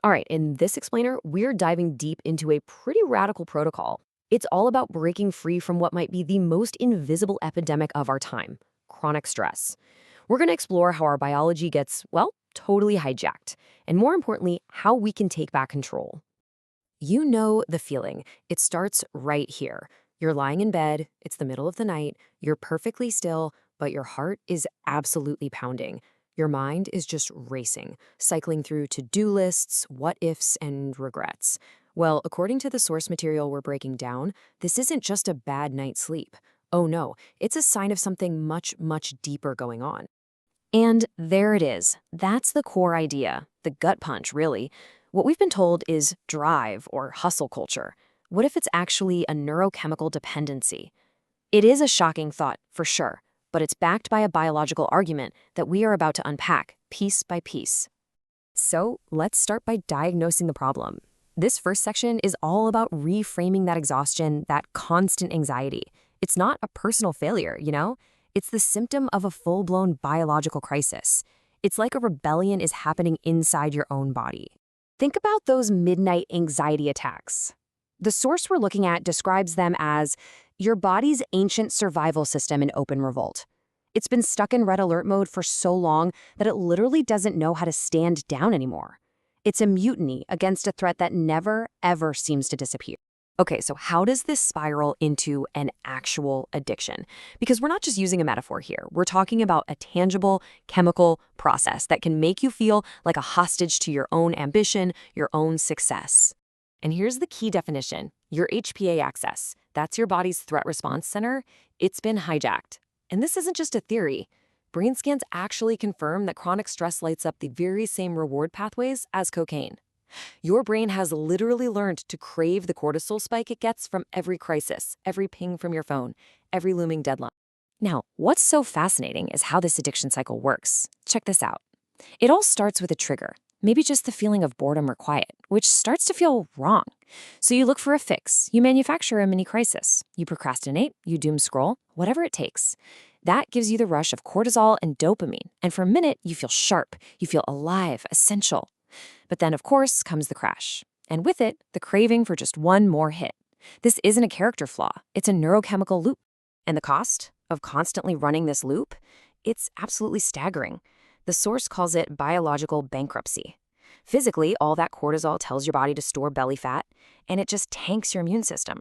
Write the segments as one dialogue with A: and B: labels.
A: All right, in this explainer, we're diving deep into a pretty radical protocol. It's all about breaking free from what might be the most invisible epidemic of our time, chronic stress. We're going to explore how our biology gets, well, totally hijacked, and more importantly, how we can take back control. You know the feeling. It starts right here. You're lying in bed, it's the middle of the night, you're perfectly still, but your heart is absolutely pounding. Your mind is just racing, cycling through to-do lists, what-ifs, and regrets. Well, according to the source material we're breaking down, this isn't just a bad night's sleep. Oh no, it's a sign of something much, much deeper going on. And there it is. That's the core idea, the gut punch, really. What we've been told is drive or hustle culture. What if it's actually a neurochemical dependency? It is a shocking thought, for sure, but it's backed by a biological argument that we are about to unpack piece by piece. So let's start by diagnosing the problem. This first section is all about reframing that exhaustion, that constant anxiety. It's not a personal failure, you know? It's the symptom of a full-blown biological crisis. It's like a rebellion is happening inside your own body. Think about those midnight anxiety attacks. The source we're looking at describes them as your body's ancient survival system in open revolt. It's been stuck in red alert mode for so long that it literally doesn't know how to stand down anymore. It's a mutiny against a threat that never, ever seems to disappear. Okay, so how does this spiral into an actual addiction? Because we're not just using a metaphor here. We're talking about a tangible chemical process that can make you feel like a hostage to your own ambition, your own success. And here's the key definition. Your HPA Axis, that's your body's threat response center, it's been hijacked. And this isn't just a theory. Brain scans actually confirm that chronic stress lights up the very same reward pathways as cocaine. Your brain has literally learned to crave the cortisol spike it gets from every crisis, every ping from your phone, every looming deadline. Now, what's so fascinating is how this addiction cycle works. Check this out. It all starts with a trigger, maybe just the feeling of boredom or quiet, which starts to feel wrong. So you look for a fix, you manufacture a mini crisis, you procrastinate, you doom scroll, whatever it takes. That gives you the rush of cortisol and dopamine, and for a minute, you feel sharp, you feel alive, essential. But then, of course, comes the crash. And with it, the craving for just one more hit. This isn't a character flaw. It's a neurochemical loop. And the cost of constantly running this loop? It's absolutely staggering. The source calls it biological bankruptcy. Physically, all that cortisol tells your body to store belly fat, and it just tanks your immune system.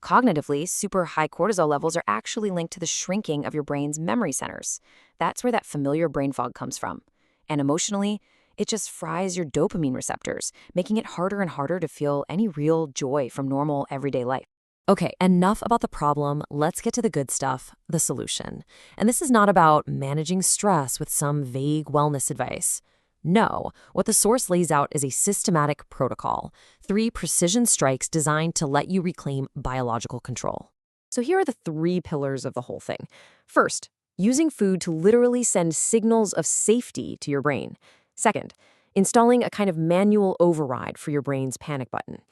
A: Cognitively, super high cortisol levels are actually linked to the shrinking of your brain's memory centers. That's where that familiar brain fog comes from. And emotionally, it just fries your dopamine receptors, making it harder and harder to feel any real joy from normal everyday life. Okay, enough about the problem. Let's get to the good stuff, the solution. And this is not about managing stress with some vague wellness advice. No, what the source lays out is a systematic protocol, 3 precision strikes designed to let you reclaim biological control. So here are the 3 pillars of the whole thing. First, using food to literally send signals of safety to your brain. Second, installing a kind of manual override for your brain's panic button.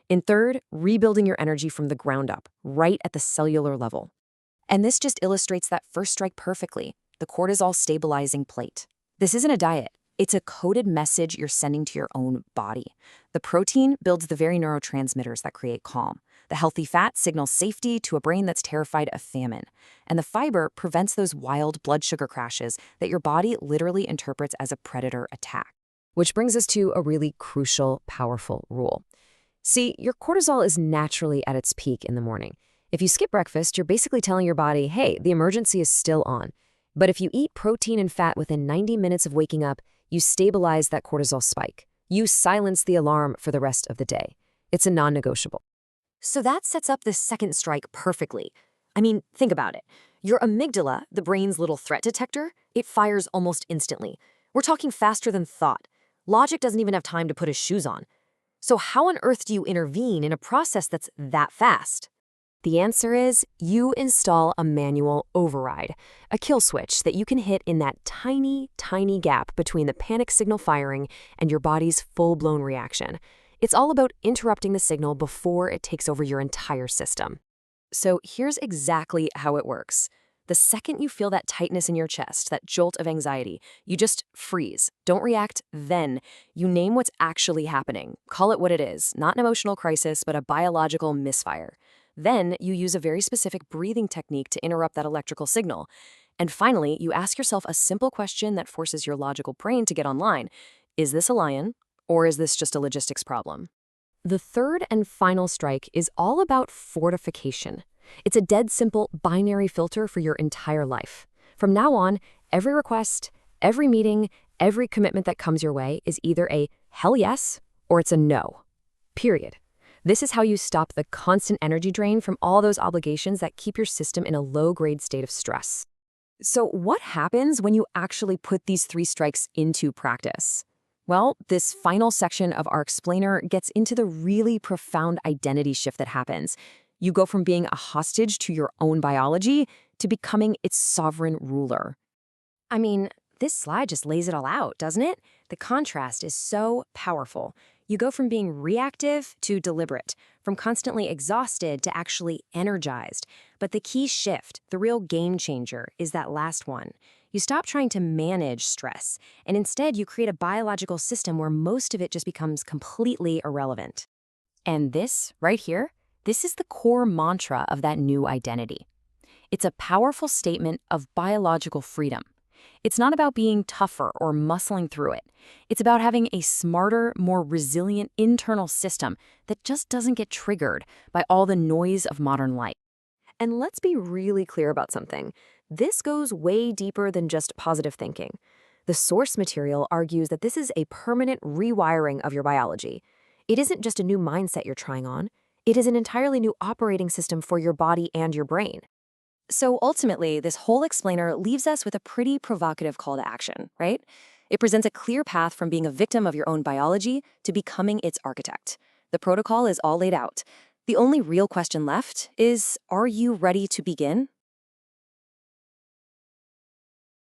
A: And third, rebuilding your energy from the ground up, right at the cellular level. And this just illustrates that first strike perfectly, the cortisol stabilizing plate. This isn't a diet. It's a coded message you're sending to your own body. The protein builds the very neurotransmitters that create calm. The healthy fat signals safety to a brain that's terrified of famine. And the fiber prevents those wild blood sugar crashes that your body literally interprets as a predator attack. Which brings us to a really crucial, powerful rule. See, your cortisol is naturally at its peak in the morning. If you skip breakfast, you're basically telling your body, hey, the emergency is still on. But if you eat protein and fat within 90 minutes of waking up, you stabilize that cortisol spike. You silence the alarm for the rest of the day. It's a non-negotiable. So that sets up the second strike perfectly. I mean, think about it. Your amygdala, the brain's little threat detector, it fires almost instantly. We're talking faster than thought. Logic doesn't even have time to put his shoes on. So how on earth do you intervene in a process that's that fast? The answer is you install a manual override, a kill switch that you can hit in that tiny, tiny gap between the panic signal firing and your body's full-blown reaction. It's all about interrupting the signal before it takes over your entire system. So here's exactly how it works. The second you feel that tightness in your chest, that jolt of anxiety, you just freeze. Don't react then. You name what's actually happening. Call it what it is, not an emotional crisis, but a biological misfire. Then you use a very specific breathing technique to interrupt that electrical signal. And finally, you ask yourself a simple question that forces your logical brain to get online. Is this a lion, or is this just a logistics problem? The third and final strike is all about fortification. It's a dead simple binary filter for your entire life. From now on, every request, every meeting, every commitment that comes your way is either a hell yes or it's a no. Period. This is how you stop the constant energy drain from all those obligations that keep your system in a low-grade state of stress. So what happens when you actually put these 3 strikes into practice? Well, this final section of our explainer gets into the really profound identity shift that happens. You go from being a hostage to your own biology to becoming its sovereign ruler.
B: I mean, this slide just lays it all out, doesn't it? The contrast is so powerful. You go from being reactive to deliberate, from constantly exhausted to actually energized. But the key shift, the real game changer, is that last one. You stop trying to manage stress, and instead you create a biological system where most of it just becomes completely irrelevant. And this, right here, this is the core mantra of that new identity. It's a powerful statement of biological freedom. It's not about being tougher or muscling through it. It's about having a smarter, more resilient internal system that just doesn't get triggered by all the noise of modern life.
A: And let's be really clear about something. This goes way deeper than just positive thinking. The source material argues that this is a permanent rewiring of your biology. It isn't just a new mindset you're trying on. It is an entirely new operating system for your body and your brain. So ultimately, this whole explainer leaves us with a pretty provocative call to action, right? It presents a clear path from being a victim of your own biology to becoming its architect. The protocol is all laid out. The only real question left is, are you ready to begin?